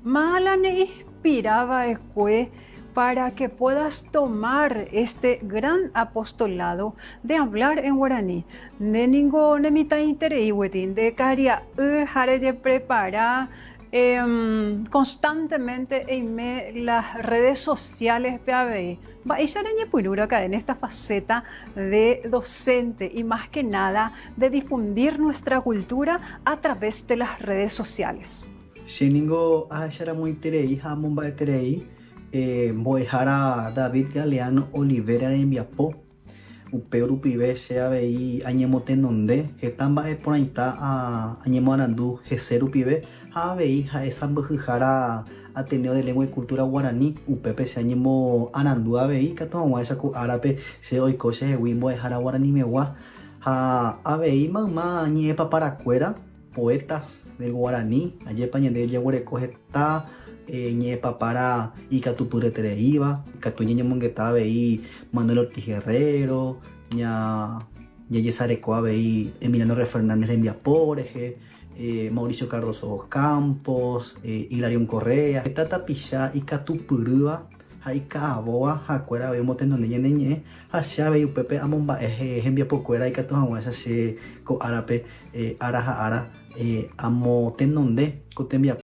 Mala ne inspiraba escue para que puedas tomar este gran apostolado de hablar en guaraní. De ningún nemita interés, de caria jare de preparar constantemente en las redes sociales PABI. Va ella acá en esta faceta de docente y más que nada de difundir nuestra cultura a través de las redes sociales. Sheningo Ashara muy terei, Hamumba terei, Boejara David Galeano Olivera de Biapo, Upeu Pibe, Seabei, Añemotenonde, Getamba por ahí está a Añemoanandú, Jeseru Pibe, Abei, Jaesamba Jujara, Ateneo de Lengua y Cultura Guaraní, Upepe se Añemo Anandú, Abei, Catoma, Saku Árabe, Se hoy Coche, Wimbo, Jara Guaraní Mewa, Abei, Mamá, Ñepa para Cuera. Poetas del guaraní, ayer pañande yaguareco está ñepa para Icatupure Tereiva, Catuñeña Mongueta veí Manuel Ortiz Guerrero, ña Yesarecoa veí Emiliano R. Fernández de Enviaporeje, Mauricio Cardoso Campos, Hilarión Correa, Tata Pichá Icatupurua, Haikaboa, Hacuera, vemos donde ñeñe, Hasha veu Pepe Amomba, Enviapocuera, Icatuahuasa se co árabe, Araja Ara, Amo Tenonde, Cotembia.